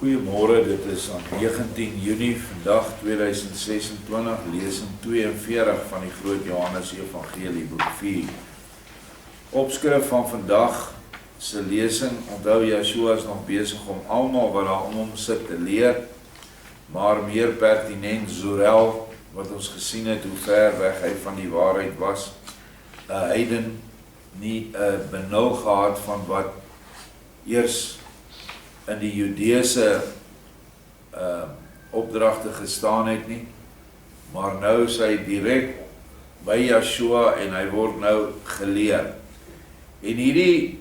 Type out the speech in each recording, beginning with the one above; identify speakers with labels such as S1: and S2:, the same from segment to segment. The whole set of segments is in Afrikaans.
S1: Goeiemôre, dit is aan 19 Junie, vandag 2026, lesing 42 van die Groot Johannes Evangelie, boek 4. Opskrif van vandag se lesing, onthou Yeshua is nog besig om almal wat daar om hom sit te leer, maar meer pertinent Zorel, wat ons gesien het hoe ver weg hy van die waarheid was, 'n heiden, nie 'n benul gehad van wat eers in die Judeese opdragte gestaan het nie, maar nou is hy direk by Yeshua en hy word nou geleer. En hierdie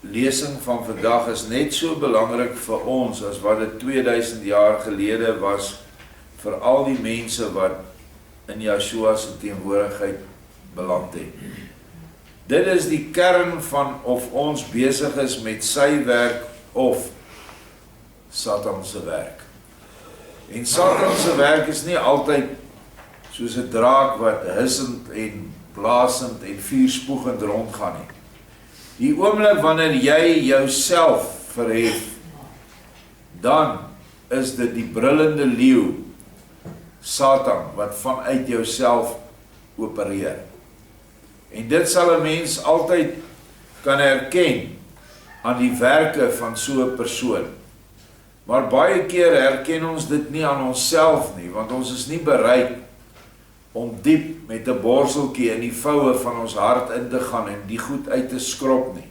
S1: lesing van vandag is net so belangrik vir ons as wat dit 2000 jaar gelede was vir al die mense wat in Yeshua se teenwoordigheid beland het. Dit is die kern van of ons besig is met sy werk of Satan se werk. En Satan se werk is nie altyd soos 'n draak wat hissend en blasend en vuurspoegend rondgaan nie. Die oomblik wanneer jy jouself verhef, dan is dit die brullende leeu, Satan, wat vanuit jouself opereer. En dit sal 'n mens altyd kan herken aan die werke van so 'n persoon. Maar baie keer herken ons dit nie aan onsself nie, want ons is nie bereid om diep met 'n borseltjie in die voue van ons hart in te gaan en die goed uit te skrob nie.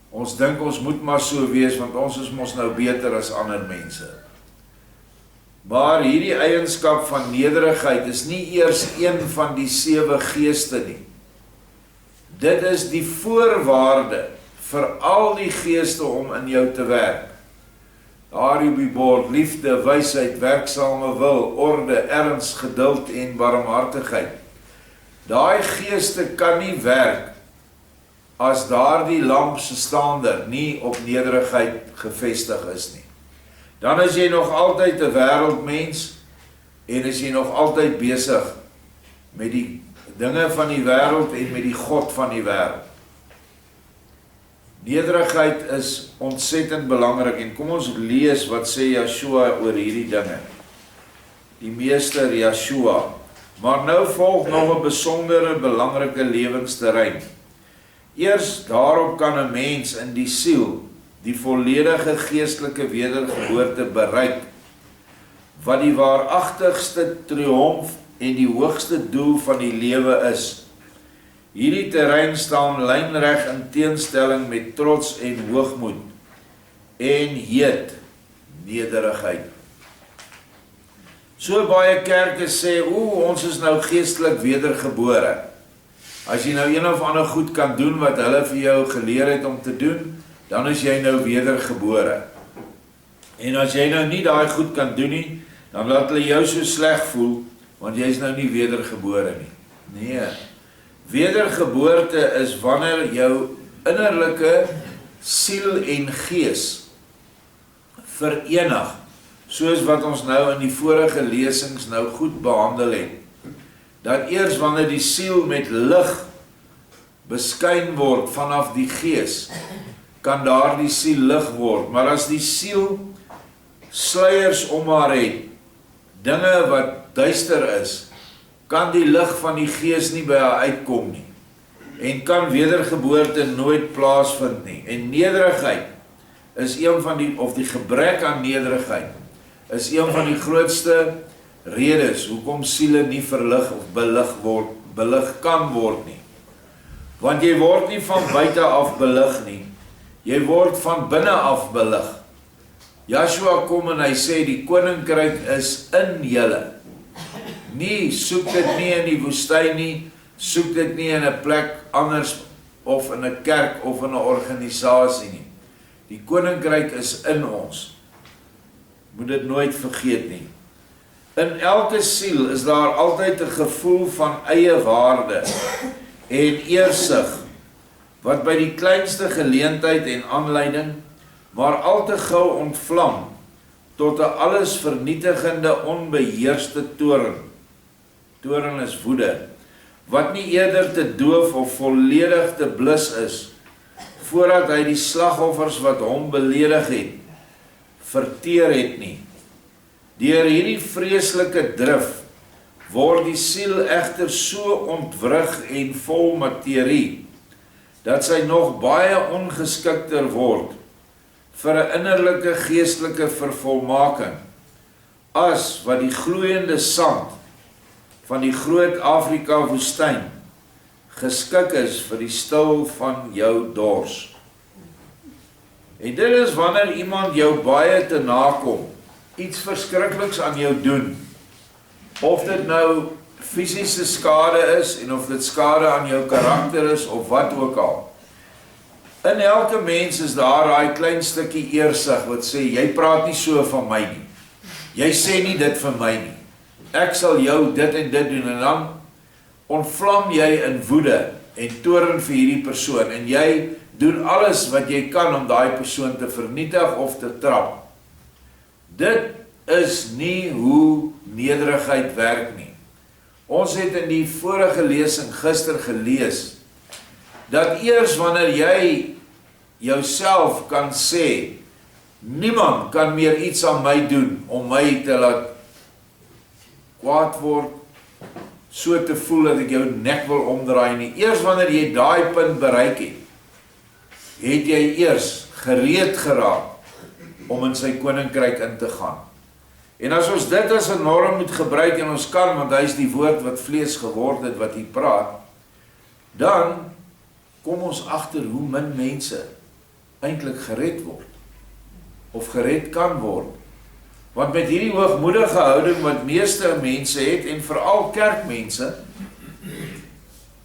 S1: Ons dink ons moet maar so wees, want ons is mos nou beter as ander mense. Maar hierdie eienskap van nederigheid is nie eers een van die 7 geeste nie. Dit is die voorwaarde vir al die geeste om in jou te werk. Daar op die bord, liefde, wysheid, werksame wil, orde, erns, geduld en barmhartigheid. Daai geeste kan nie werk as daardie lamp se staander nie op nederigheid gefestig is nie. Dan is jy nog altyd 'n wêreldmens en is jy nog altyd besig met die dinge van die wêreld en met die God van die wêreld. Nederigheid is ontsettend belangrik en kom ons lees wat sê Yeshua oor hierdie dinge. Die meester Yeshua. Maar nou volg nog 'n besondere belangrike lewensterrein. Eers daarop kan 'n mens in die siel die volledige geestelike wedergeboorte bereik, wat die waaragtigste triomf en die hoogste doel van die lewe is. Hierdie terrein staan lynreg in teenstelling met trots en hoogmoed en heet nederigheid. So baie kerke sê, ons is nou geestelik wedergebore. As jy nou een of ander goed kan doen wat hulle vir jou geleer het om te doen, dan is jy nou wedergebore. En as jy nou nie daai goed kan doen nie, dan laat hulle jou so sleg voel, want jy is nou nie wedergebore nie. Nee, wedergeboorte is wanneer jou innerlike siel en gees verenig, soos wat ons nou in die vorige lesings nou goed behandel het. Dat eers wanneer die siel met lig beskyn word vanaf die gees, kan daardie siel lig word. Maar as die siel sluiers om haar het, dinge wat duister is, kan die lig van die gees nie by haar uitkom nie. En kan wedergeboorte nooit plaasvind nie. En nederigheid is een van die, of die gebrek aan nederigheid, is een van die grootste redes hoekom siele nie verlig of belig kan word nie. Want jy word nie van buite af belig nie, jy word van binne af belig. Yeshua kom en hy sê die koninkryk is in julle. Nie, soek dit nie in die woestyn nie, soek dit nie in 'n plek anders of in 'n kerk of in 'n organisasie nie. Die koninkryk is in ons. Moet dit nooit vergeet nie. In elke siel is daar altyd 'n gevoel van eie waarde en eersug, wat by die kleinste geleentheid en aanleiding, maar al te gou ontvlam tot 'n alles vernietigende onbeheerste toorn. Toorn is woede, wat nie eerder te doof of volledig te blus is, voordat hy die slagoffers wat hom beledig het, verteer het nie. Deur hierdie vreeslike drif word die siel egter so ontwrig en vol materie, dat sy nog baie ongeskikter word vir 'n innerlike geestelike vervolmaking, as wat die gloeiende sand van die groot Afrika woestyn geskik is vir die stil van jou dors. En dit is wanneer iemand jou baie te nakom, iets verskrikliks aan jou doen, of dit nou fisiese skade is, en of dit skade aan jou karakter is, of wat ook al. In elke mens is daar daai klein stukkie eersig wat sê, jy praat nie so van my nie. Jy sê nie dit vir my nie. Ek sal jou dit en dit doen, en dan ontvlam jy in woede en toorn vir hierdie persoon, en jy doen alles wat jy kan om daai persoon te vernietig of te trap. Dit is nie hoe nederigheid werk nie. Ons het in die vorige lesing gister gelees, dat eers wanneer jy jouself kan sê, niemand kan meer iets aan my doen, om my te laat kwaad word, so te voel dat ek jou nek wil omdraai nie. Eers wanneer jy daai punt bereik het jy eers gereed geraak, om in sy koninkryk in te gaan. En as ons dit as 'n norm moet gebruik, en ons kan, want hy is die woord wat vlees geword het, wat hy praat, dan kom ons agter hoe min mense eintlik gered word, of gered kan word. Want met hierdie hoogmoedige houding wat meeste mense het, en veral kerkmense,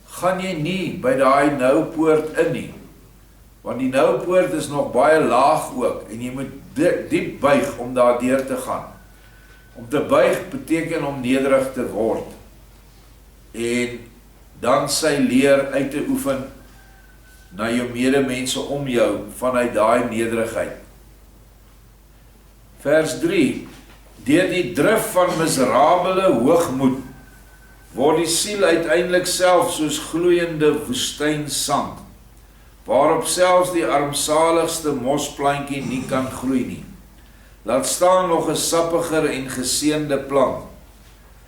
S1: gaan jy nie by daai nou poort in nie. Want die nou poort is nog baie laag ook, en jy moet diep buig om daar deur te gaan. Om te buig beteken om nederig te word, en dan sy leer uit te oefen na jou medemense om jou, vanuit daai nederigheid. Vers 3, deur die drif van miserabele hoogmoed, word die siel uiteindelik self soos gloeiende woestynsand, waarop selfs die armsaligste mosplantjie nie kan groei nie. Laat staan nog 'n sappiger en geseënde plant.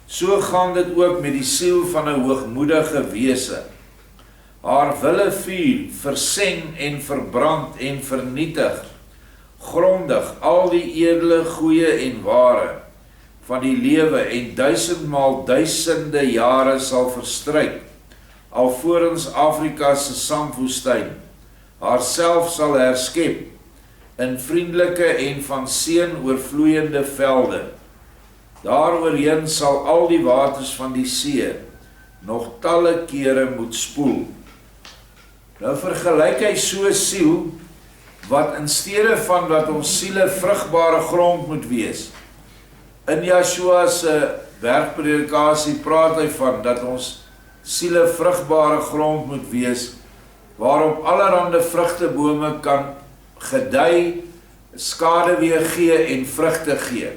S1: So gaan dit ook met die siel van 'n hoogmoedige wese. Haar wille vuur verseng en verbrand en vernietig grondig al die edele, goeie en ware van die lewe, en 1000-maal duisende jare sal verstryk, alvorens Afrika se sandwoestyn haarself sal herskep in vriendelike en van seën oorvloeiende velde. Daaroorheen sal al die waters van die see nog talle kere moet spoel. Nou vergelyk hy so siel, wat in steede van dat ons siele vrugbare grond moet wees. In Yeshua se bergpredikasie praat hy van dat ons siele vrugbare grond moet wees, waarop allerhande vrugtebome kan gedei, skaduwee gee en vrugte gee.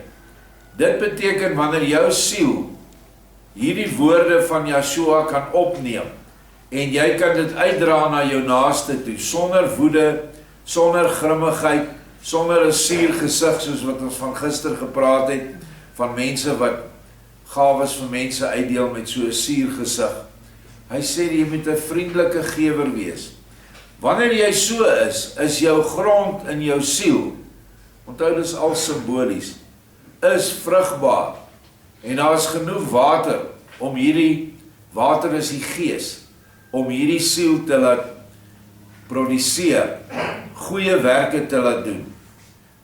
S1: Dit beteken wanneer jou siel hierdie woorde van Yeshua kan opneem, en jy kan dit uitdra na jou naaste toe, sonder woede, sonder grimmigheid, sonder 'n suur gesig, soos wat ons van gister gepraat het, van mense wat gawes vir mense uitdeel met so 'n suur gesig. Hy sê jy moet 'n vriendelike gewer wees. Wanneer jy so is jou grond in jou siel, onthou dis al simbolies, is vrugbaar, en daar is genoeg water, om hierdie, water is die gees, om hierdie siel te laat produseer, goeie werke te laat doen.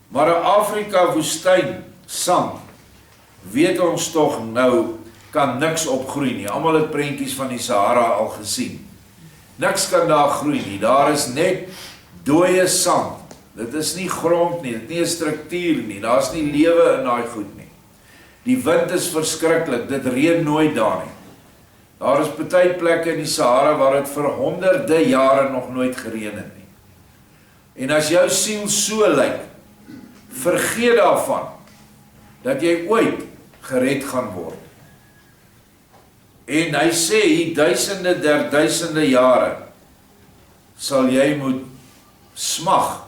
S1: Maar 'n Afrika woestyn sand, weet ons tog nou, kan niks opgroei nie. Almal het prentjies van die Sahara al gesien. Niks kan daar groei nie, daar is net dooie sand. Dit is nie grond nie, dit is nie 'n struktuur nie, daar is nie lewe in daai goed nie. Die wind is verskriklik, dit reën nooit daar nie. Daar is party plekke in die Sahara waar dit vir honderde jare nog nooit gereën het nie. En as jou siel so lyk, vergeet daarvan, dat jy ooit gered gaan word. En hy sê, hier duisende der duisende jare, sal jy moet smag,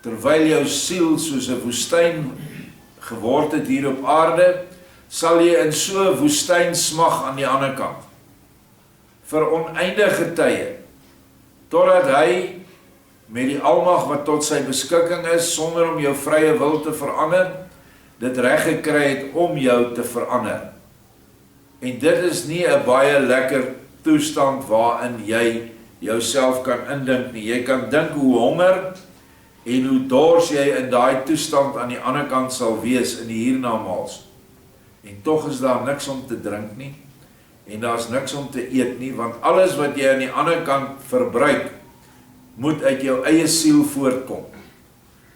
S1: terwyl jou siel soos 'n woestyn geword het hier op aarde, sal jy in so 'n woestyn smag aan die ander kant. Vir oneindige tye, totdat hy met die almag wat tot sy beskikking is, sonder om jou vrye wil te verander, dit reg gekry het om jou te verander. En dit is nie 'n baie lekker toestand waarin jy jouself kan indink nie. Jy kan dink hoe honger en hoe dors jy in daai toestand aan die ander kant sal wees in die hiernamaals. En tog is daar niks om te drink nie, en daar's niks om te eet nie, want alles wat jy aan die ander kant verbruik, moet uit jou eie siel voortkom.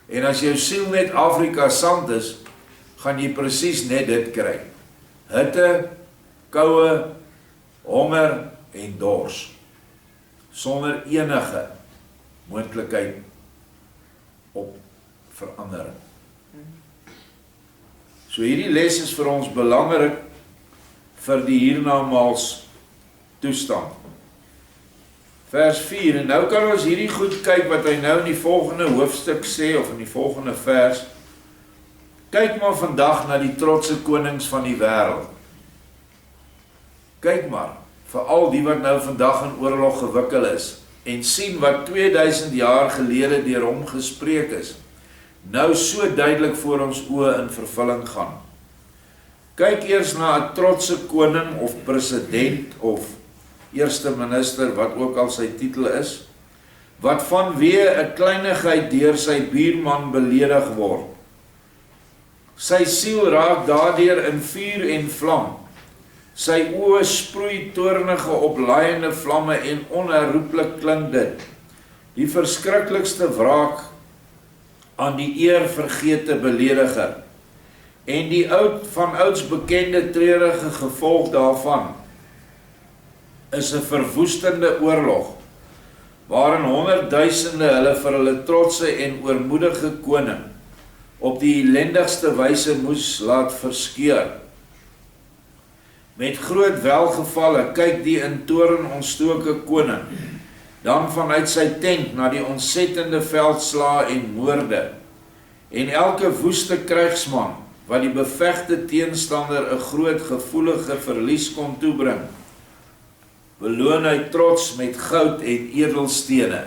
S1: En as jou siel net Afrika sand is, gaan jy presies net dit kry. Hitte, koue, honger en dors, sonder enige moontlikheid op verandering. So hierdie les is vir ons belangrik vir die hiernamaals toestand. Vers 4, en nou kan ons hierdie goed kyk wat hy nou in die volgende hoofstuk sê, of in die volgende vers. Kyk maar vandag na die trotse konings van die wêreld. Kyk maar, vir al die wat nou vandag in oorlog gewikkel is, en sien wat 2000 jaar gelede deur hom gespreek is, nou so duidelik voor ons oë in vervulling gaan. Kyk eers na 'n trotse koning of president of eerste minister, wat ook al sy titel is, wat vanweë 'n kleinigheid deur sy buurman beledig word. Sy siel raak daardeur in vuur en vlam. Sy oë sproei toornige oplaaiende vlamme en onherroepelik klink dit. Die verskriklikste wraak aan die eervergete belediger. En die van ouds bekende treurige gevolg daarvan is 'n verwoestende oorlog, waarin honderdduisende hulle vir hulle trotse en oormoedige koning op die ellendigste wyse moes laat verskeur. Met groot welgevalle kyk die in toorn ontstoke koning dan vanuit sy tent na die ontsettende veldslae en moorde, en elke woeste krygsman wat die bevegte teenstander 'n groot gevoelige verlies kon toebring, beloon hy trots met goud en edelstene,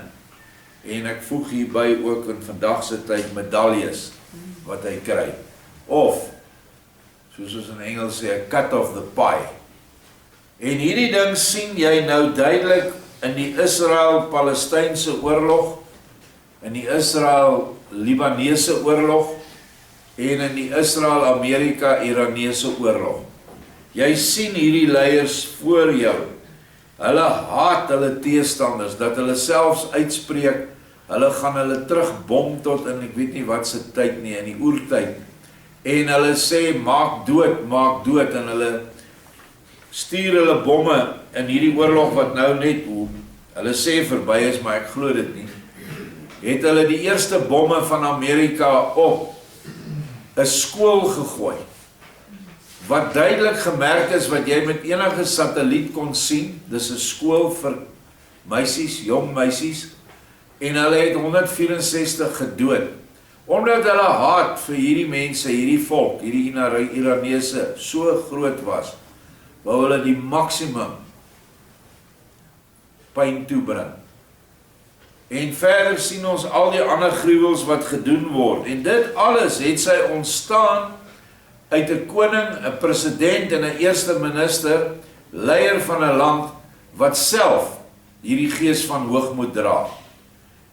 S1: en ek voeg hierby ook in vandag se tyd medaljes wat hy kry, of soos ons in Engels sê, a cut of the pie. En hierdie ding sien jy nou duidelik in die Israel-Palestynse oorlog, in die Israel-Libanese oorlog, en in die Israel-Amerika-Iranese oorlog. Jy sien hierdie leiers voor jou. Hulle haat hulle teestanders, dat hulle selfs uitspreek, hulle gaan hulle terugbom tot in, ek weet nie wat se tyd nie, in die oertyd. En hulle sê, maak dood, en hulle stuur hulle bomme in hierdie oorlog wat nou net, hulle sê verby is, maar ek glo dit nie, het hulle die eerste bomme van Amerika op 'n skool gegooi, wat duidelik gemerk is, wat jy met enige satelliet kon sien, dis 'n skool vir meisies, jong meisies, en hulle het 164 gedood, omdat hulle haat vir hierdie mense, hierdie volk, hierdie Iranese, so groot was, wou hulle die maksimum pyn toebring. En verder sien ons al die ander gruwels wat gedoen word, en dit alles het sy ontstaan uit 'n koning, 'n president en 'n eerste minister, leier van 'n land, wat self hierdie gees van hoogmoed dra.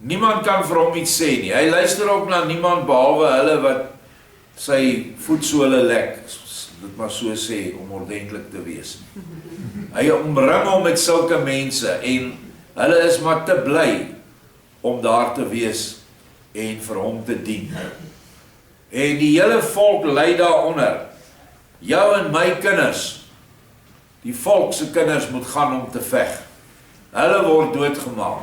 S1: Niemand kan vir hom iets sê nie, hy luister ook na niemand behalwe hulle wat sy voetsole lek, dit maar so sê, om ordentlik te wees. Hy omring hom met sulke mense, en hulle is maar te bly om daar te wees, en vir hom te dien. En die hele volk ly daaronder, jou en my kinders, die volk se kinders moet gaan om te veg, hulle word doodgemaak,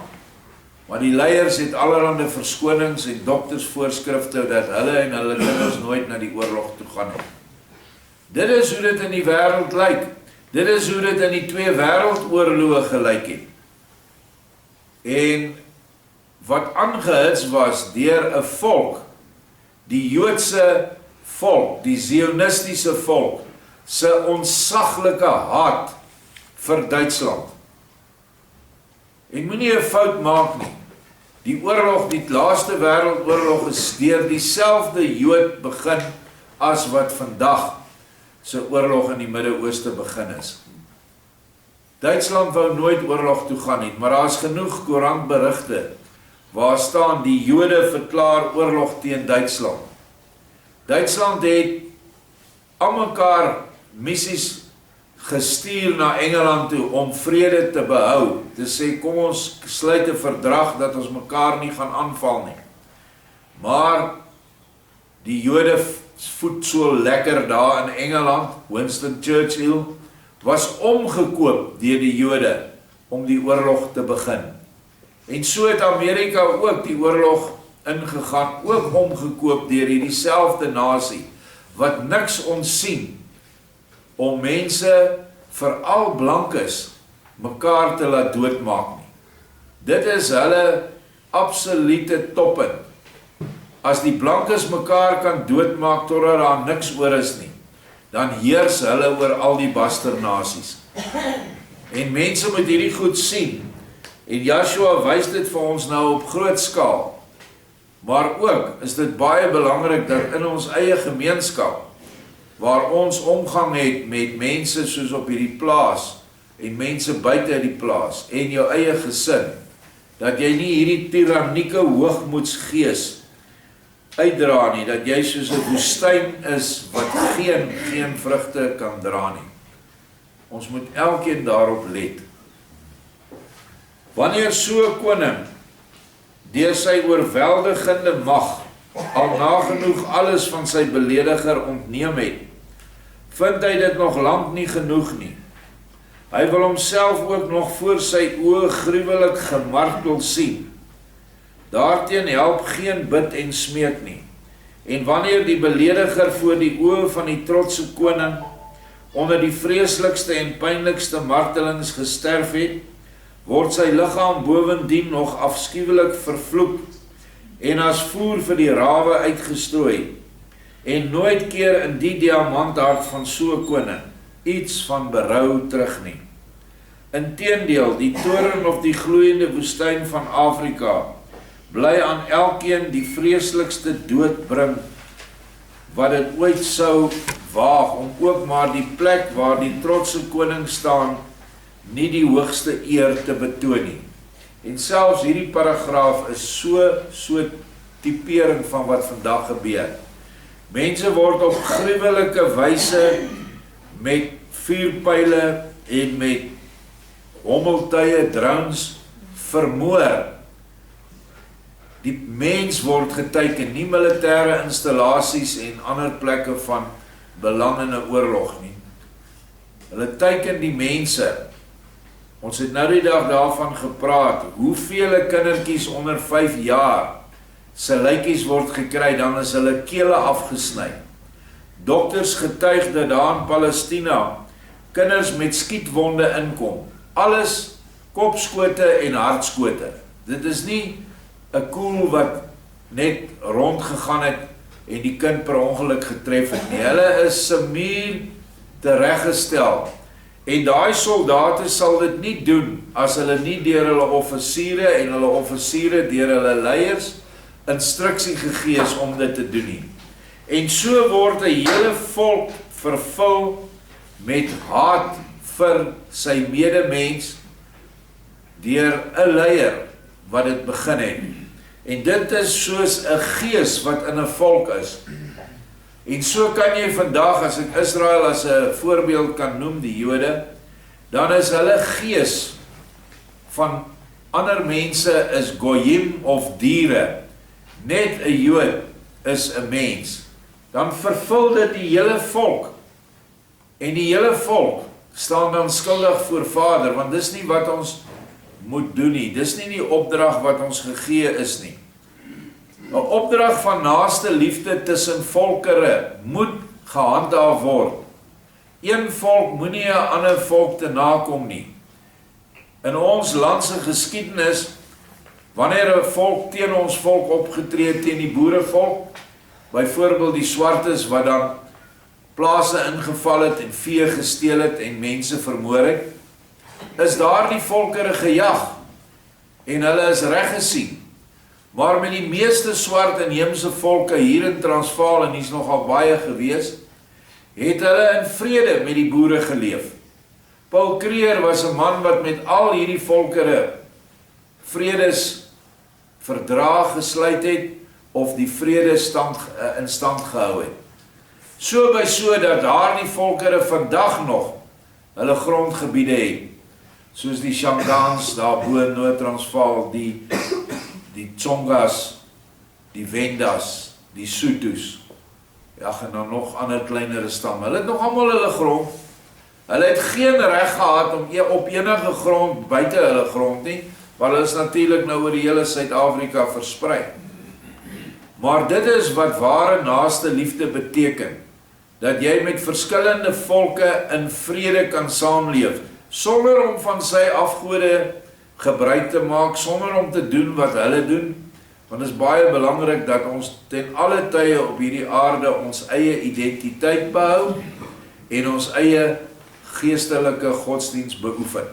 S1: maar die leiers het allerhande verskonings en doktersvoorskrifte, dat hulle en hulle kinders nooit na die oorlog toe gaan. Dit is hoe dit in die wêreld lyk, dit is hoe dit in die 2 wêreldoorloë gelyk het, en wat aangehits was deur 'n volk, die Joodse volk, die Zionistiese volk, se ontsaglike haat vir Duitsland. En moenie 'n fout maak nie. Die oorlog, die laaste wêreldoorlog is deur dieselfde Jood begin as wat vandag se oorlog in die Midde-Ooste begin is. Duitsland wou nooit oorlog toe gaan nie, maar daar is genoeg koerantberigte waar staan die Jode verklaar oorlog teen Duitsland. Duitsland het almekaar missies gestuur na Engeland toe om vrede te behou, te sê kom ons sluit 'n verdrag dat ons mekaar nie gaan aanval nie. Maar die Jode voet so lekker daar in Engeland, Winston Churchill, was omgekoop deur die Jode om die oorlog te begin. En so het Amerika ook die oorlog ingegaan, ook omgekoop deur hierdie selfde nasie, wat niks ontsien om mense, veral blankes, mekaar te laat doodmaak nie. Dit is hulle absolute toppunt. As die blankes mekaar kan doodmaak totdat daar niks oor is nie, dan heers hulle oor al die basternasies. En mense moet hierdie goed sien. En Joshua wys dit vir ons nou op groot skaal. Maar ook is dit baie belangrik dat in ons eie gemeenskap, waar ons omgang het met mense soos op hierdie plaas, en mense buite die plaas, en jou eie gesin, dat jy nie hierdie tirannieke hoogmoedsgees uitdra nie, dat jy soos 'n woestyn is, wat geen vrugte kan dra nie. Ons moet elkeen daarop let. Wanneer so 'n koning, deur sy oorweldigende mag, al nagenoeg alles van sy belediger ontneem het, vind hy dit nog lank nie genoeg nie. Hy wil homself ook nog voor sy oë gruwelik gemartel sien. Daarteen help geen bid en smeek nie. En wanneer die belediger voor die oë van die trotse koning onder die vreeslikste en pynlikste martelings gesterf het, word sy liggaam bovendien nog afskuwelik vervloek en as voer vir die rawe uitgestrooi, en nooit keer in die diamanthart van so 'n koning iets van berou terug nie. Inteendeel, die toren of die gloeiende woestyn van Afrika bly aan elkeen die vreeslikste dood bring wat dit ooit sou waag om ook maar die plek waar die trotse koning staan nie die hoogste eer te betoon nie. En selfs hierdie paragraaf is so typering van wat vandag gebeur. Mense word op gruwelike wyse met vuurpyle en met hommeltuie, drones vermoor. Die mens word geteken, nie militêre installasies en ander plekke van belang in 'n oorlog nie. Hulle teiken die mense. Ons het nou die dag daarvan gepraat, hoeveel kindertjies onder 5 jaar se lykies word gekry, dan is hulle kele afgesny. Dokters getuig dat daar in Palestina kinders met skietwonde inkom. Alles kopskote en hartskote. Dit is nie 'n koel wat net rondgegaan het en die kind per ongeluk getref het nie. Hulle is semier tereggestel. En daai soldate sal dit nie doen as hulle nie deur hulle offisiere en hulle offisiere deur hulle leiers instruksie gegee is om dit te doen nie. En so word 'n hele volk vervul met haat vir sy medemens deur 'n leier wat dit begin het. En dit is soos 'n gees wat in 'n volk is. En so kan jy vandag, as ek Israel as 'n voorbeeld kan noem, die Jode, dan is hulle gees van ander mense is goyim of diere. Net 'n Jood is 'n mens. Dan vervul dit die hele volk. En die hele volk staan dan skuldig voor Vader, want dis nie wat ons moet doen nie. Dis nie die opdrag wat ons gegee is nie. 'n Opdrag van naaste liefde tussen volkere moet gehandhaaf word. Een volk moenie 'n ander volk te nakom nie. In ons land se geskiedenis Wanneer 'n volk teen ons volk opgetree het, teen die boerevolk, byvoorbeeld die swartes wat dan plase ingeval het en vee gesteel het en mense vermoor het, is daardie volkere gejag en hulle is reggesien. Maar met die meeste swart inheemse volke hier in Transvaal, en hier's nogal baie gewees, het hulle in vrede met die boere geleef. Paul Kruger was 'n man wat met al hierdie volkere vredesverdrag gesluit het, of die vrede in stand gehou het. So by so dat daardie volkere vandag nog hulle grondgebiede het, soos die Shangaans daar bo in Noord-Transvaal, die Tsongas, die Wendas, die Sotos, ja, en dan nog ander kleinere stamme. Hulle het nog almal hulle grond. Hulle het geen reg gehad om op enige grond buite hulle grond nie, want hulle is natuurlik nou oor die hele Suid-Afrika versprei. Maar dit is wat ware naaste liefde beteken, dat jy met verskillende volke in vrede kan saamleef, sonder om van sy afgode gebruik te maak, sonder om te doen wat hulle doen, want het is baie belangrik dat ons ten alle tye op hierdie aarde ons eie identiteit behou en ons eie geestelike godsdienst beoefen.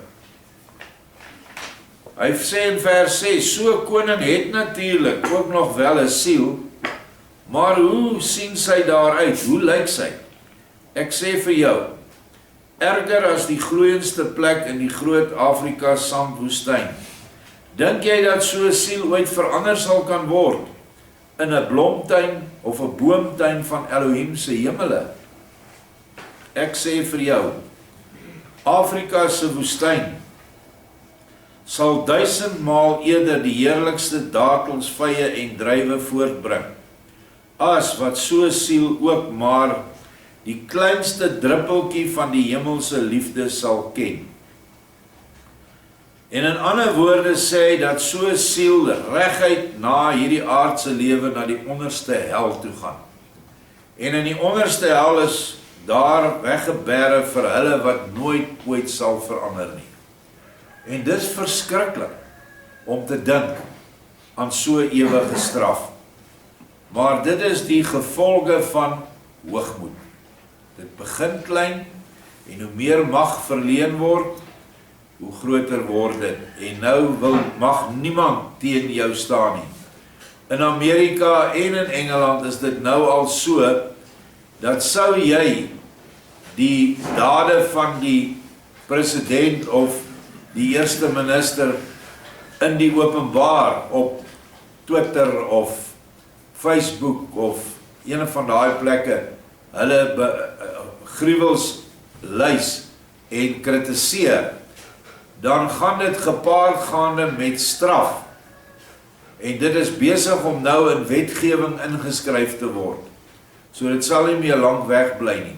S1: Hy sê in vers 6, so koning het natuurlik ook nog wel 'n siel, maar hoe sien sy daaruit? Hoe lyk sy? Ek sê vir jou, erger as die gloeiendste plek in die groot Afrika sandwoestyn. Dink jy dat so 'n siel ooit verander sal kan word in 'n blomtuin of 'n boomtuin van Elohim se hemele? Ek sê vir jou, Afrika se woestyn sal 1000 maal eerder die heerlikste datels, vye en druiwe voortbring, as wat so 'n siel ook maar die kleinste druppeltjie van die hemelse liefde sal ken. En in ander woorde sê hy dat so 'n siel reguit na hierdie aardse lewe na die onderste hel toe gaan. En in die onderste hel is daar weggebere vir hulle wat nooit ooit sal verander nie. En dis verskriklik om te dink aan so ewige straf. Maar dit is die gevolge van hoogmoed. Dit begin klein en hoe meer mag verleen word, hoe groter word dit. En nou mag niemand teen jou staan nie. In Amerika en in Engeland is dit nou al so, dat sou jy die dade van die president of die eerste minister in die openbaar op Twitter of Facebook of een van daai plekke, hulle gruwels lys en kritiseer, dan gaan dit gepaard gaande met straf. En dit is besig om nou in wetgewing ingeskryf te word. So dit sal nie meer lank weg bly nie.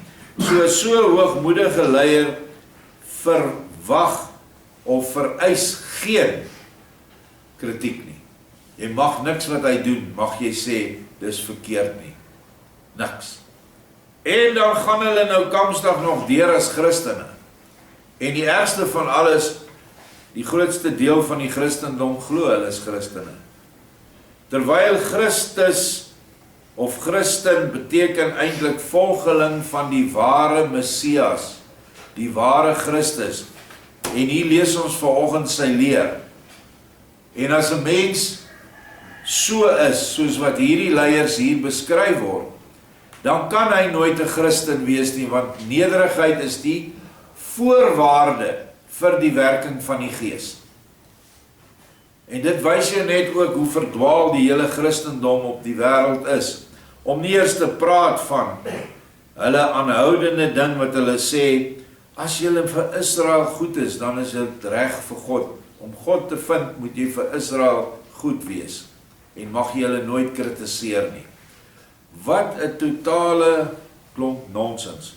S1: So hoogmoedige leier verwag of vereis geen kritiek nie. Jy mag niks wat hy doen, mag jy sê, dis verkeerd nie. Niks. En dan gaan hulle nou kamsdag nog deur as Christene. En die ergste van alles, die grootste deel van die Christendom glo hulle is Christene. Terwyl Christus of Christen beteken eintlik volgeling van die ware Messias, die ware Christus. En hier lees ons vanoggend sy leer. En as 'n mens so is, soos wat hierdie leiers hier beskryf word, dan kan hy nooit 'n Christen wees nie, want nederigheid is die voorwaarde vir die werking van die Gees. En dit wys jy net ook hoe verdwaal die hele Christendom op die wêreld is. Om nie eers te praat van hulle aanhoudende ding wat hulle sê, as julle vir Israel goed is, dan is dit reg vir God. Om God te vind, moet jy vir Israel goed wees. En mag jy hulle nooit kritiseer nie. Wat 'n totale klomp nonsens.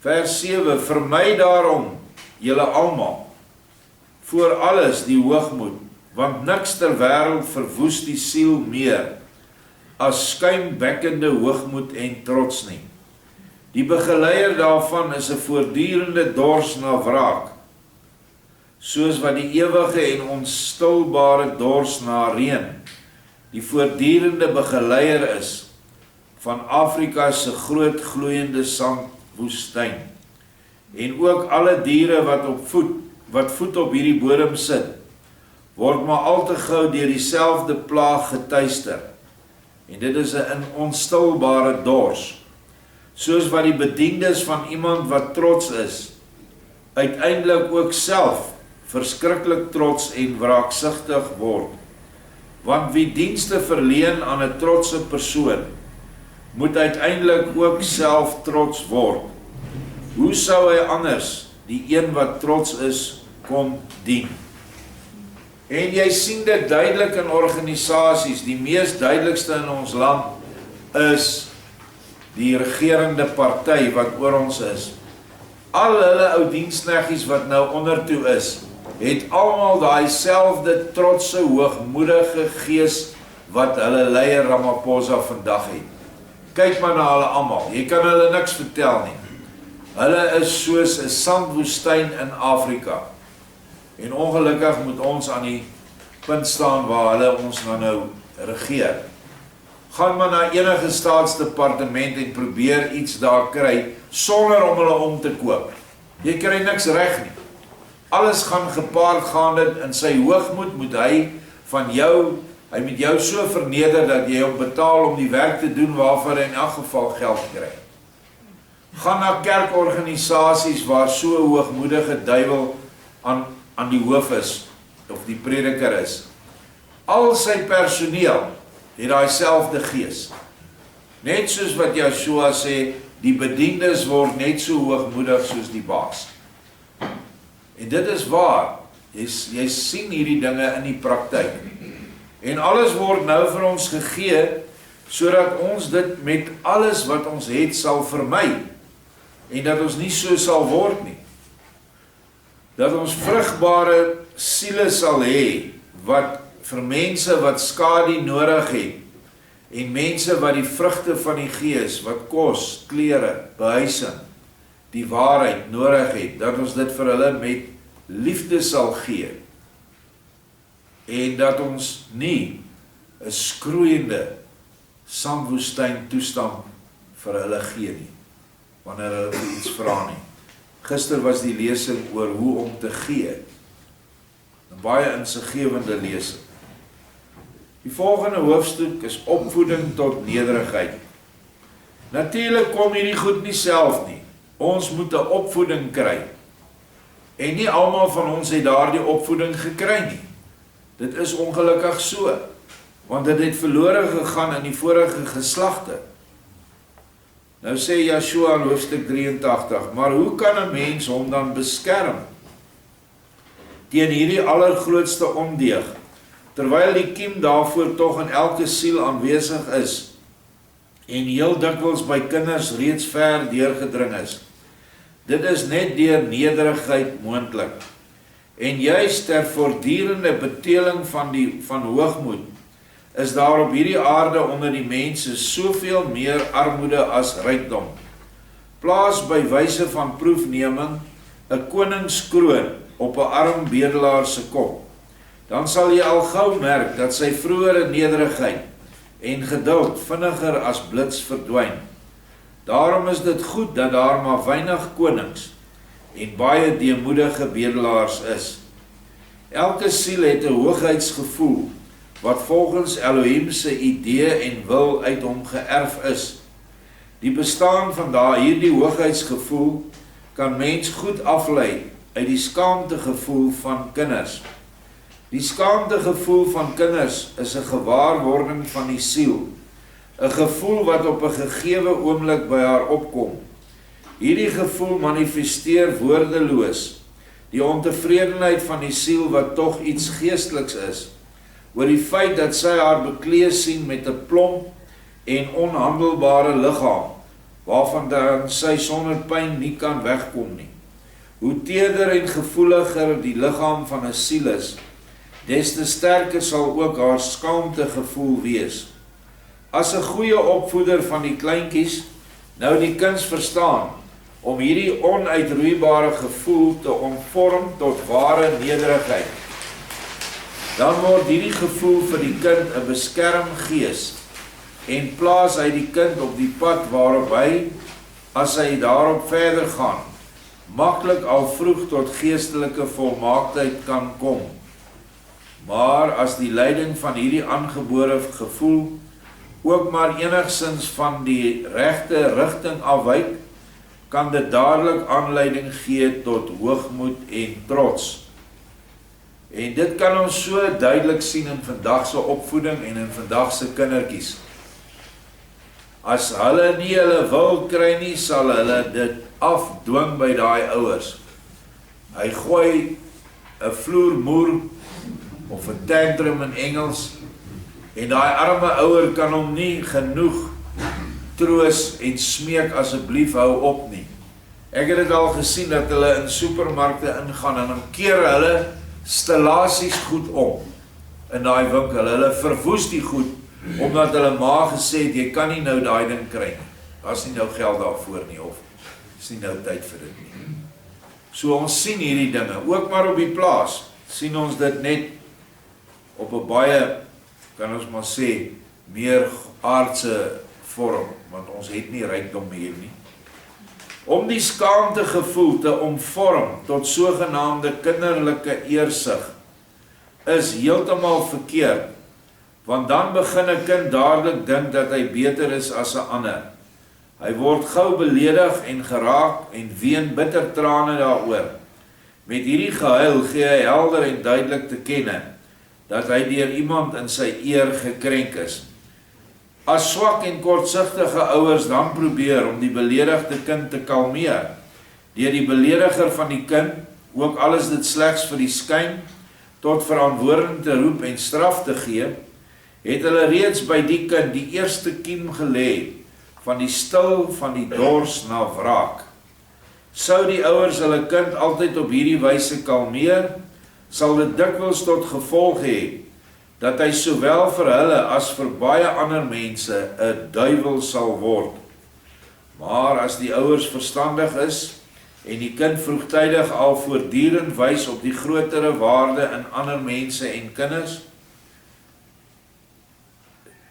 S1: Vers 7, vermy daarom julle almal, voor alles die hoogmoed, want niks ter wêreld verwoes die siel meer, as skuimbekkende hoogmoed en trots nie. Die begeleier daarvan is 'n voortdurende dors na wraak. soos wat die ewige en onstilbare dors na reën, die voortdurende begeleier is van Afrika se groot gloeiende sandwoestyn, en ook alle diere wat voet op hierdie bodem sit, word maar al te gou deur dieselfde plaag getuister, en dit is 'n onstilbare dors, soos wat die bediendes van iemand wat trots is, uiteindelik ook self verskriklik trots en wraaksugtig word. Want wie dienste verleen aan 'n trotse persoon, moet uiteindelik ook self trots word. Hoe sou hy anders die een wat trots is kon dien? En jy sien dit duidelik in organisasies. Die mees duidelikste in ons land is die regerende party wat oor ons is. Al hulle ou dienskneggies wat nou ondertoe is, het almal daai selfde trotse, hoogmoedige gees wat hulle leier Ramaphosa vandag het. Kyk maar na hulle almal. Jy kan hulle niks vertel nie. Hulle is soos 'n sandwoestyn in Afrika. En ongelukkig moet ons aan die punt staan waar hulle ons nou regeer. Gaan maar na enige staatsdepartement en probeer iets daar kry sonder om hulle om te koop. Jy kry niks reg nie. Alles gaan gepaard gaande in sy hoogmoed moet hy met jou so verneder dat jy hom betaal om die werk te doen waarvoor hy in elk geval geld kry. Gaan na kerkorganisasies waar so 'n hoogmoedige duiwel aan die hoof is, of die prediker is. Al sy personeel het daai selfde gees. Net soos wat Joshua sê, die bediendes word net so hoogmoedig soos die baas. En dit is waar, jy sien hierdie dinge in die praktyk. En alles word nou vir ons gegee, sodat ons dit met alles wat ons het sal vermy, en dat ons nie so sal word nie. Dat ons vrugbare siele sal hê, wat vir mense wat skadu nodig het, en mense wat die vrugte van die gees, wat kos, klere, behuising, die waarheid nodig het, dat ons dit vir hulle met liefde sal gee, en dat ons nie 'n skroeiende sandwoestyn toestand vir hulle gee nie, wanneer hulle iets vra nie. Gister was die lesing oor hoe om te gee, 'n baie insiggewende lesing. Die volgende hoofstuk is opvoeding tot nederigheid. Natuurlik kom hierdie goed nie self nie. Ons moet 'n opvoeding kry. En nie almal van ons het daardie opvoeding gekry nie. Dit is ongelukkig so, want dit het verlore gegaan in die vorige geslagte. Nou sê Joshua in hoofstuk 83, maar hoe kan 'n mens hom dan beskerm teen hierdie allergrootste ondeug, terwyl die kiem daarvoor tog in elke siel aanwesig is, en heel dikwels by kinders reeds ver deurgedring is. Dit is net deur nederigheid moontlik. En juist ter voortdurende beteling van hoogmoed, is daar op hierdie aarde onder die mense soveel meer armoede as rykdom. Plaas by wyse van proefneming 'n koningskroon op 'n arm bedelaar se kop. Dan sal jy al gou merk dat sy vroeëre nederigheid en geduld vinniger as blits verdwyn. Daarom is dit goed dat daar maar weinig konings en baie deemoedige bedelaars is. Elke siel het 'n hoogheidsgevoel wat volgens Elohim se idee en wil uit hom geërf is. Die bestaan van hierdie hoogheidsgevoel kan mens goed aflei uit die skaamtegevoel van kinders. Die skaamtegevoel van kinders is 'n gewaarwording van die siel, 'n gevoel wat op 'n gegeewe oomblik by haar opkom. Hierdie gevoel manifesteer woordeloos die ontevredenheid van die siel wat tog iets geesteliks is, oor die feit dat sy haar bekleed sien met 'n plomp en onhandelbare liggaam, waarvan dan sy sonder pyn nie kan wegkom nie. Hoe teerder en gevoeliger die liggaam van 'n siel is, des te sterker sal ook haar skaamtegevoel wees. As 'n goeie opvoeder van die kleintjies nou die kuns verstaan om hierdie onuitroeibare gevoel te omvorm tot ware nederigheid. Dan word hierdie gevoel vir die kind 'n beskermgees en plaas hy die kind op die pad waarop hy, as hy daarop verder gaan, maklik al vroeg tot geestelike volmaaktheid kan kom. Maar as die leiding van hierdie aangebore gevoel ook maar enigsins van die regte rigting afwyk, kan dit dadelik aanleiding gee tot hoogmoed en trots. En dit kan ons so duidelik sien in vandag se opvoeding en in vandag se kindertjies. As hulle nie hulle wil kry nie, sal hulle dit afdwing by daai ouers. Hy gooi 'n vloermoer of 'n tantrum in Engels, en daai arme ouer kan hom nie genoeg troos en smeek asseblief hou op nie. Ek het dit al gesien dat hulle in supermarkte ingaan en dan keer hulle stellasies goed om in daai winkel. Hulle verwoes die goed omdat hulle ma gesê het, jy kan nie nou daai ding kry nie. Daar's nie nou geld daarvoor nie, of is nie nou tyd vir dit nie. So ons sien hierdie dinge, ook maar op die plaas, sien ons dit net op 'n baie, kan ons maar sê, meer aardse vorm, want ons het nie rykdom hier nie. Om die skaamtegevoel te omvorm tot sogenaamde kinderlike eersig is heeltemal verkeerd, want dan begin 'n kind dadelik dink dat hy beter is as 'n ander. Hy word gou beledig en geraak en ween bitter trane daaroor. Met hierdie gehuil gee hy helder en duidelik te kenne dat hy deur iemand in sy eer gekrenk is. As swak en kortsigtige ouers dan probeer om die beledigde kind te kalmeer, deur die belediger van die kind, ook al is dit slegs vir die skyn, tot verantwoording te roep en straf te gee, het hulle reeds by die kind die eerste kiem gelê van die stil van die dors na wraak. Sou die ouers hulle kind altyd op hierdie wyse kalmeer, sal dit dikwels tot gevolg hê dat hy sowel vir hulle as vir baie ander mense 'n duiwel sal word. Maar as die ouers verstandig is en die kind vroegtydig al voortdurend wys op die grotere waarde in ander mense en kinders,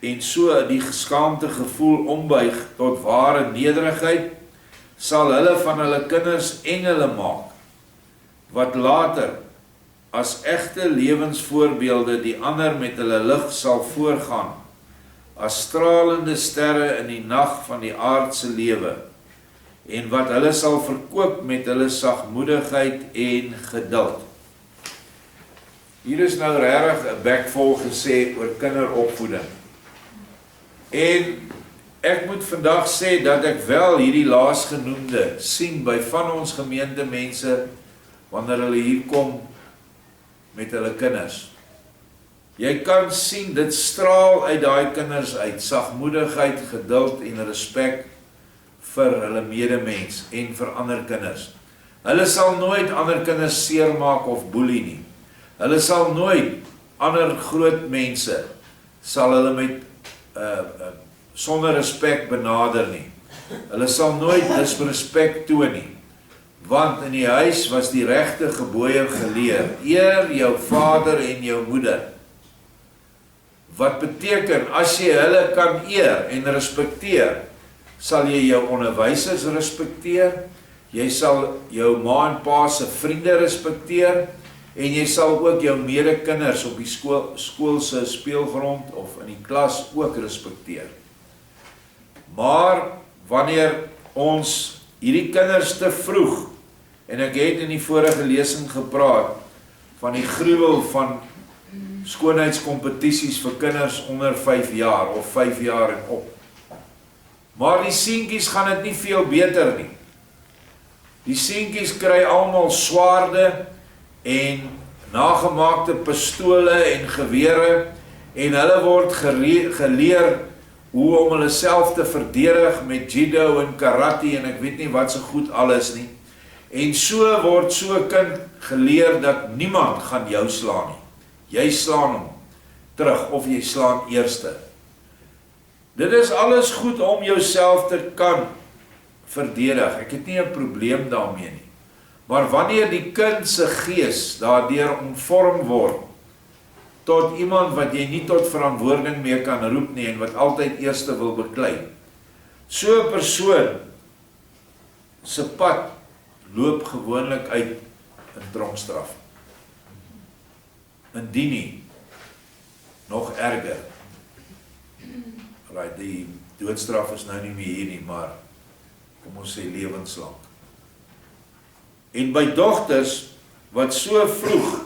S1: en so die geskaamte gevoel ombuig tot ware nederigheid, sal hulle van hulle kinders engele maak, wat later as egte lewensvoorbeelde die ander met hulle lig sal voorgaan, as stralende sterre in die nag van die aardse lewe, en wat hulle sal verkoop met hulle sagmoedigheid en geduld. Hier is nou regtig 'n bek vol gesê oor kinderopvoeding. En ek moet vandag sê dat ek wel hierdie laasgenoemde sien by van ons gemeentemense wanneer hulle hier kom met hulle kinders. Jy kan sien, dit straal uit daai kinders uit, sagmoedigheid, geduld en respek vir hulle medemens en vir ander kinders. Hulle sal nooit ander kinders seermaak of boelie nie. Hulle sal nooit ander groot mense, sal hulle met sonder respek benader nie. Hulle sal nooit disrespek toon nie. Want in die huis was die regte gebooie geleer, eer jou vader en jou moeder. Wat beteken, as jy hulle kan eer en respekteer, sal jy jou onderwysers respekteer, jy sal jou ma en pa se vriende respekteer, en jy sal ook jou medekinders op die skool se speelgrond of in die klas ook respekteer. Maar wanneer ons hierdie kinders te vroeg, en ek het in die vorige lesing gepraat van die gruwel van skoonheidskompetisies vir kinders onder 5 jaar of 5 jaar en op. Maar die seentjies gaan dit nie veel beter nie. Die seentjies kry almal swaarde en nagemaakte pistole en gewere, en hulle word geleer hoe om hulle self te verdedig met judo en karate en ek weet nie wat so goed alles nie. En so word so 'n kind geleer dat niemand gaan jou slaan nie. Jy slaan hom terug of jy slaan eerste. Dit is alles goed om jouself te kan verdedig. Ek het nie 'n probleem daarmee nie. Maar wanneer die kind se gees daardeur omvorm word tot iemand wat jy nie tot verantwoording meer kan roep nie en wat altyd eerste wil beklei, so 'n persoon se pad loop gewoonlik uit in tronkstraf. Indien nie, nog erger. Right, die doodstraf is nou nie meer hier nie, maar kom ons sê lewenslang. En by dogters wat so vroeg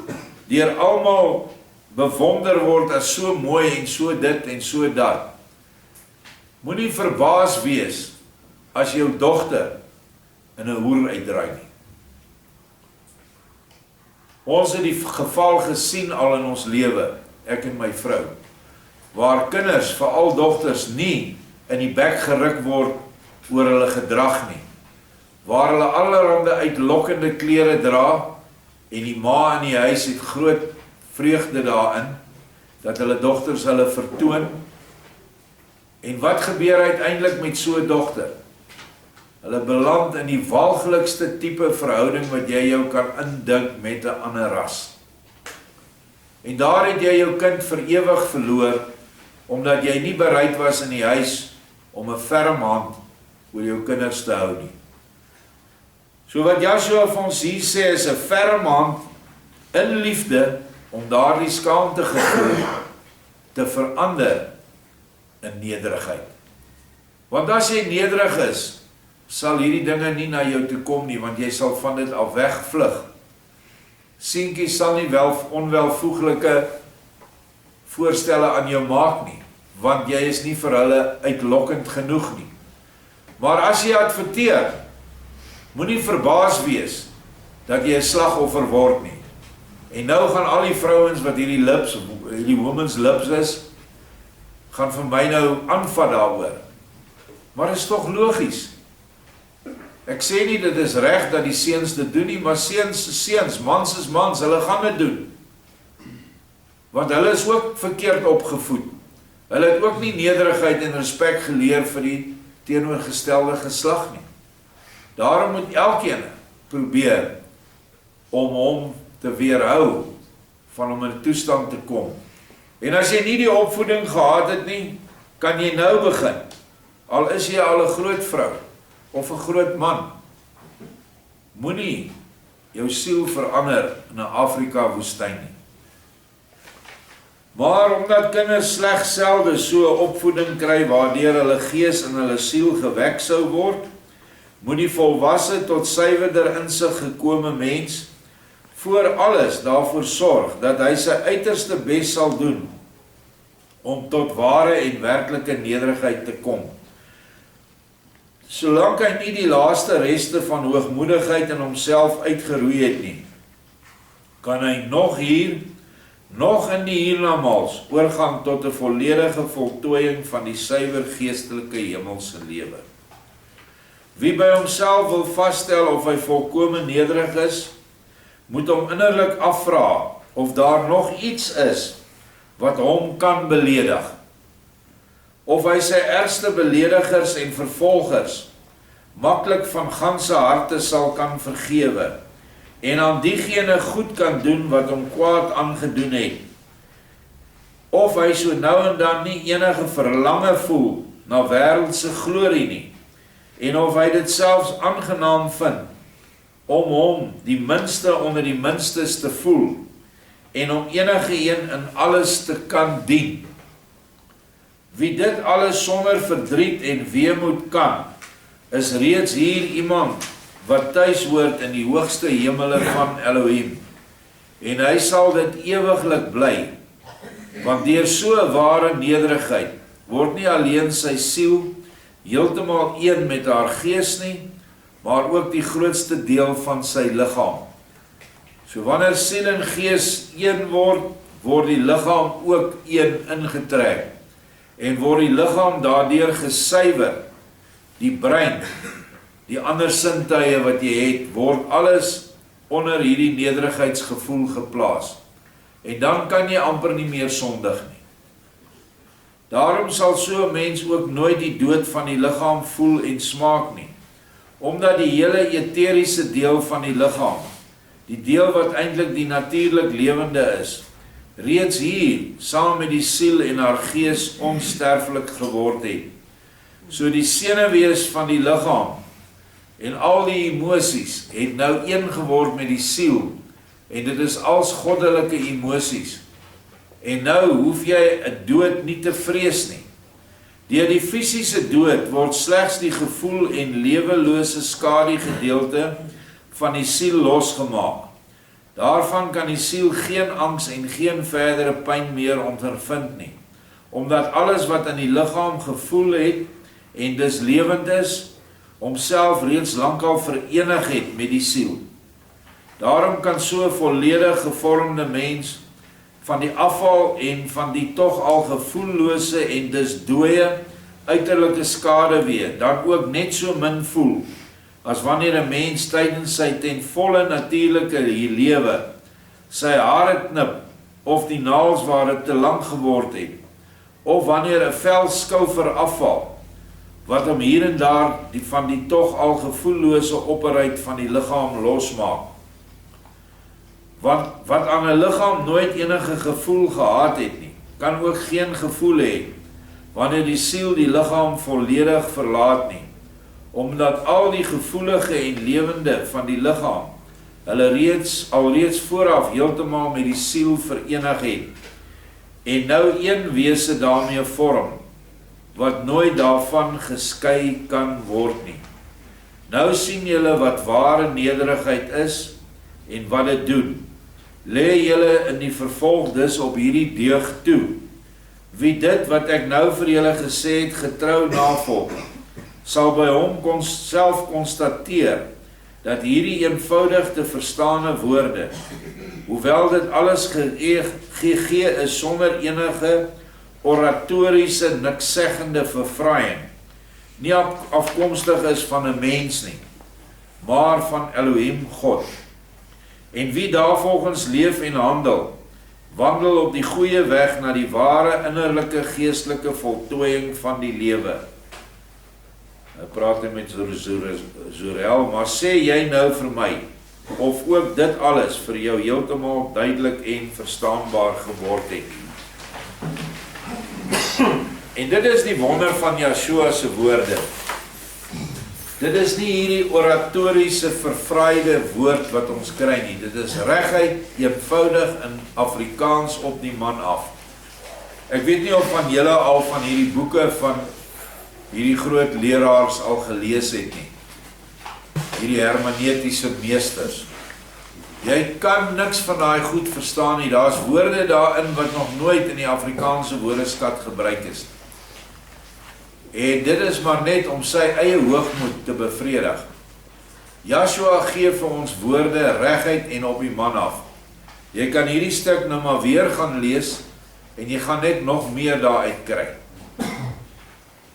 S1: deur almal bewonder word as so mooi en so dit en so dat, moenie verbaas wees as jou dogter in 'n hoer uitdraai nie. Ons het die geval gesien al in ons lewe, ek en my vrou, waar kinders, veral dogters, nie in die bek geruk word oor hulle gedrag nie, waar hulle allerhande uitlokkende klere dra en die ma in die huis het groot vreugde daarin dat hulle dogters hulle vertoon. En wat gebeur uiteindelik met so 'n dogter? Hulle beland in die walglikste tipe verhouding wat jy jou kan indink met 'n ander ras. En daar het jy jou kind vir ewig verloor omdat jy nie bereid was in die huis om 'n ferm hand oor jou kinders te hou nie. So wat Joshua vir ons hier sê is 'n ferm hand in liefde om daardie skaamte gevoel te verander in nederigheid. Want as jy nederig is, sal hierdie dinge nie na jou toe kom nie, want jy sal van dit af wegvlug. Seentjies sal nie onwelvoeglike voorstelle aan jou maak nie, want jy is nie vir hulle uitlokkend genoeg nie. Maar as jy adverteer, moenie verbaas wees dat jy 'n slagoffer word nie. En nou gaan al die vrouens wat hierdie women's lips is, gaan vir my nou aanvat daaroor. Maar dit is tog logies. Ek sê nie dit is reg dat die seuns dit doen nie, maar seuns is seuns, mans is mans, hulle gaan dit doen. Want hulle is ook verkeerd opgevoed. Hulle het ook nie nederigheid en respek geleer vir die teenoorgestelde geslag nie. Daarom moet elkeen probeer om hom te weerhou van om in 'n toestand te kom. En as jy nie die opvoeding gehad het nie, kan jy nou begin. Al is jy al 'n groot vrou of 'n groot man. Moenie jou siel verander in 'n Afrika woestyn nie. Maar omdat kinders slegs selde so 'n opvoeding kry waardeur hulle gees en hulle siel gewek sou word, moet die volwasse tot suiwerder insig gekome mens voor alles daarvoor sorg dat hy sy uiterste bes sal doen om tot ware en werklike nederigheid te kom. Solank hy nie die laaste reste van hoogmoedigheid in homself uitgeroei het nie, kan hy nog in die hiernamaals oorgang tot 'n volledige voltooiing van die suiwer geestelike hemelse lewe. Wie by homself wil vasstel of hy volkome nederig is, moet hom innerlik afvra of daar nog iets is wat hom kan beledig. Of hy sy ergste beledigers en vervolgers maklik van ganse harte sal kan vergewe en aan diegene goed kan doen wat hom kwaad aangedoen het. Of hy so nou en dan nie enige verlange voel na wêreldse glorie nie, en of hy dit selfs aangenaam vind om hom die minste onder die minstes te voel en om enige een in alles te kan dien. Wie dit alles sonder verdriet en weemoed kan, is reeds hier iemand wat tuis hoort in die hoogste hemele van Elohim. En hy sal dit ewiglik bly, want deur so 'n ware nederigheid word nie alleen sy siel heeltemal een met haar gees nie, maar ook die grootste deel van sy liggaam. So wanneer siel en gees een word, word die liggaam ook een ingetrek en word die liggaam daardeur gesuiwer. Die brein, die ander sintuie wat jy het, word alles onder hierdie nederigheidsgevoel geplaas. En dan kan jy amper nie meer sondig nie. Daarom sal so 'n mens ook nooit die dood van die liggaam voel en smaak nie, Omdat die hele eteriese deel van die liggaam, die deel wat eintlik die natuurlik lewende is, reeds hier, saam met die siel en haar gees onsterflik geword het. So die senuwees van die liggaam en al die emosies het nou een geword met die siel, en dit is als goddelike emosies. En nou hoef jy 'n dood nie te vrees nie. Deur die fisiese dood word slegs die gevoel en lewelose skadugedeelte van die siel losgemaak. Daarvan kan die siel geen angs en geen verdere pyn meer ondervind nie, omdat alles wat in die liggaam gevoel het en dus lewend is, homself reeds lankal verenig het met die siel. Daarom kan so 'n volledig gevormde mens van die afval en van die tog al gevoellose en dus dooie uiterlike skadewee dan ook net so min voel as wanneer 'n mens tydens sy ten volle natuurlike lewe sy hare knip of die naels waar dit te lank geword het, of wanneer 'n velskoufer afval wat hom hier en daar van die tog al gevoellose opperheid van die liggaam losmaak. Wat aan 'n liggaam nooit enige gevoel gehad het nie, kan ook geen gevoel hê wanneer die siel die liggaam volledig verlaat nie, omdat al die gevoelige en lewende van die liggaam hulle alreeds vooraf heeltemal met die siel verenig het en nou een wese daarmee vorm wat nooit daarvan geskei kan word nie. Nou sien julle wat ware nederigheid is en wat dit doen. Lê julle in die vervolg dus op hierdie deug toe. Wie dit wat ek nou vir julle gesê het getrou navolg, sal by hom self konstateer dat hierdie eenvoudig te verstaane woorde, hoewel dit alles gegee is sonder enige oratoriese nikszeggende verfraaiing, nie afkomstig is van 'n mens nie, maar van Elohim God. En wie daarvolgens leef en handel, wandel op die goeie weg na die ware innerlike geestelike voltooiing van die lewe. Hy praat met Zorel, maar sê jy nou vir my, of ook dit alles vir jou heeltemal duidelik en verstaanbaar geword het. En dit is die wonder van Yeshua se woorde. Dit is nie hierdie oratoriese verfraaide woord wat ons kry nie. Dit is reguit eenvoudig in Afrikaans op die man af. Ek weet nie of van julle al van hierdie boeke van hierdie groot leraars al gelees het nie. Hierdie hermeneutiese meesters. Jy kan niks van daai goed verstaan nie. Daar's woorde daarin wat nog nooit in die Afrikaanse woordeskat gebruik is. En dit is maar net om sy eie hoogmoed te bevredig. Yeshua gee vir ons woorde reguit en op die man af. Jy kan hierdie stuk nou maar weer gaan lees en jy gaan net nog meer daaruit kry.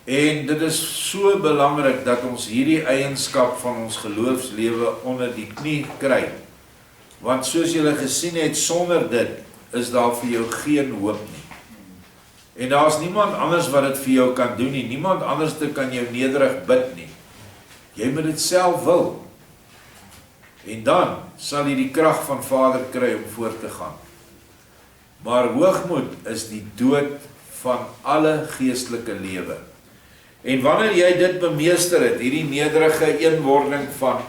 S1: En dit is so belangrik dat ons hierdie eienskap van ons geloofslewe onder die knie kry. Want soos julle gesien het, sonder dit is daar vir jou geen hoop nie. En daar is niemand anders wat dit vir jou kan doen nie. Niemand anders te kan jou nederig bid nie. Jy moet dit self wil. En dan sal jy die krag van Vader kry om voort te gaan. Maar hoogmoed is die dood van alle geestelike lewe. En wanneer jy dit bemeester het, hierdie nederige eenwording van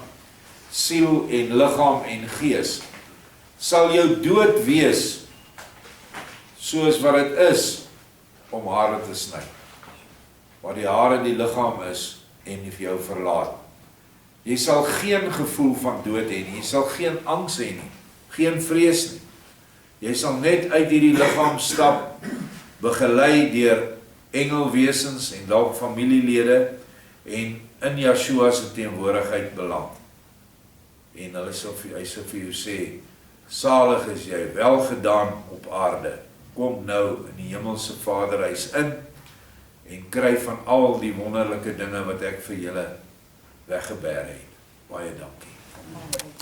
S1: siel en liggaam en gees, sal jou dood wees soos wat dit is om hare te sny. Waar die hare die liggaam is en nie vir jou verlaat. Jy sal geen gevoel van dood hê nie, jy sal geen angs hê nie, geen vrees nie. Jy sal net uit hierdie liggaam stap, begelei deur engelwesens en dalk familielede en in Yeshua se teenwoordigheid beland. En hy sal vir jou sê, salig is jy, welgedaan op aarde. Kom nou in die hemelse Vaderhuis in en kry van al die wonderlike dinge wat ek vir julle weggeberg het. Baie dankie.